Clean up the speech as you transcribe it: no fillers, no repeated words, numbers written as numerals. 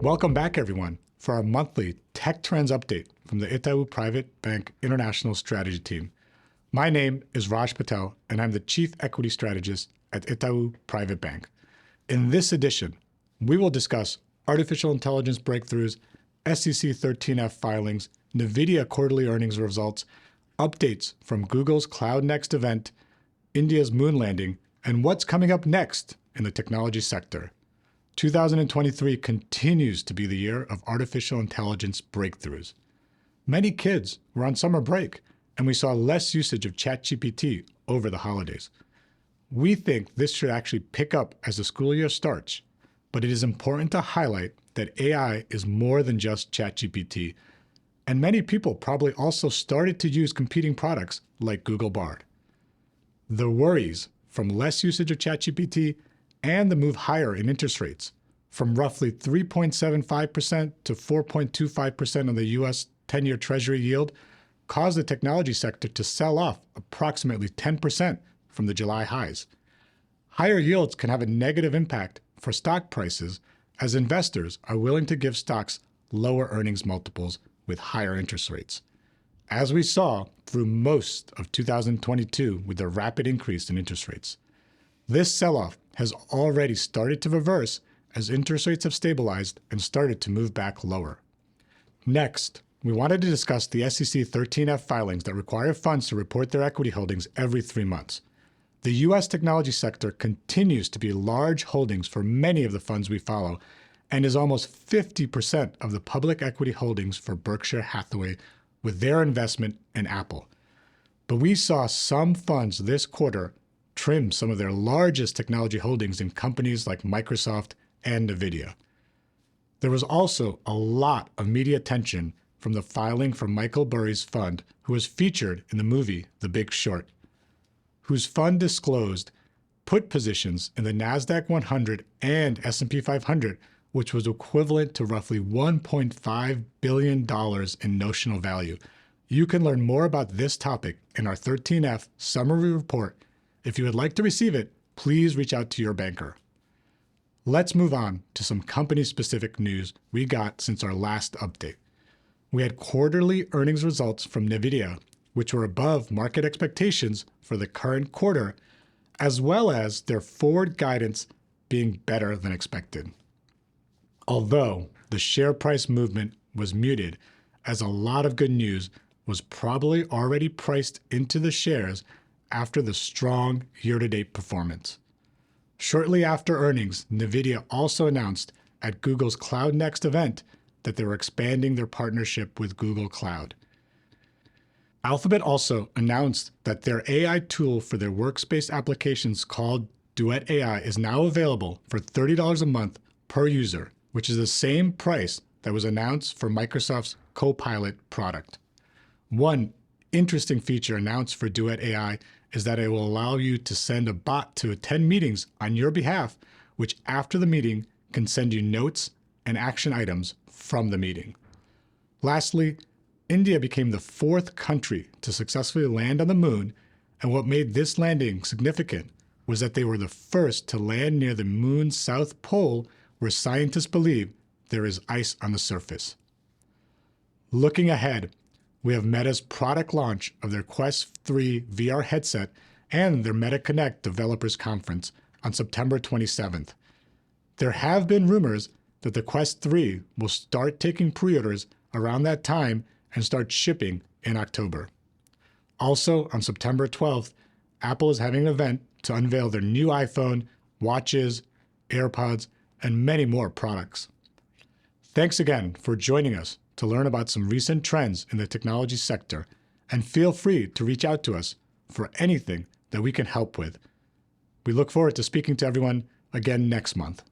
Welcome back, everyone, for our monthly Tech Trends Update from the Itaú Private Bank International Strategy Team. My name is Niraj Patel, and I'm the Chief Equity Strategist at Itaú Private Bank. In this edition, we will discuss artificial intelligence breakthroughs, SEC 13F filings, NVIDIA quarterly earnings results, updates from Google's Cloud Next event, India's moon landing, and what's coming up next in the technology sector. 2023 continues to be the year of artificial intelligence breakthroughs. Many kids were on summer break, and we saw less usage of ChatGPT over the holidays. We think this should actually pick up as the school year starts, but it is important to highlight that AI is more than just ChatGPT, and many people probably also started to use competing products like Google Bard. The worries from less usage of ChatGPT and the move higher in interest rates, from roughly 3.75% to 4.25% on the U.S. 10-year Treasury yield, caused the technology sector to sell off approximately 10% from the July highs. Higher yields can have a negative impact for stock prices as investors are willing to give stocks lower earnings multiples with higher interest rates, as we saw through most of 2022 with the rapid increase in interest rates. This sell-off has already started to reverse as interest rates have stabilized and started to move back lower. Next, we wanted to discuss the SEC 13F filings that require funds to report their equity holdings every 3 months. The U.S. technology sector continues to be large holdings for many of the funds we follow and is almost 50% of the public equity holdings for Berkshire Hathaway with their investment in Apple. But we saw some funds this quarter trim some of their largest technology holdings in companies like Microsoft and NVIDIA. There was also a lot of media attention from the filing from Michael Burry's fund, who was featured in the movie The Big Short, whose fund disclosed put positions in the NASDAQ 100 and S&P 500, which was equivalent to roughly $1.5 billion in notional value. You can learn more about this topic in our 13F summary report. If you would like to receive it, please reach out to your banker. Let's move on to some company-specific news we got since our last update. We had quarterly earnings results from NVIDIA, which were above market expectations for the current quarter, as well as their forward guidance being better than expected. Although the share price movement was muted, as a lot of good news was probably already priced into the shares after the strong year-to-date performance. Shortly after earnings, NVIDIA also announced at Google's Cloud Next event that they were expanding their partnership with Google Cloud. Alphabet also announced that their AI tool for their workspace applications called Duet AI is now available for $30 a month per user, which is the same price that was announced for Microsoft's Copilot product. One interesting feature announced for Duet AI is that it will allow you to send a bot to attend meetings on your behalf, which after the meeting can send you notes and action items from the meeting. Lastly, India became the 4th country to successfully land on the moon, and what made this landing significant was that they were the first to land near the moon's south pole, where scientists believe there is ice on the surface. Looking ahead, we have Meta's product launch of their Quest 3 VR headset and their Meta Connect Developers Conference on September 27th. There have been rumors that the Quest 3 will start taking pre-orders around that time and start shipping in October. Also, on September 12th, Apple is having an event to unveil their new iPhone, watches, AirPods, and many more products. Thanks again for joining us to learn about some recent trends in the technology sector, and feel free to reach out to us for anything that we can help with. We look forward to speaking to everyone again next month.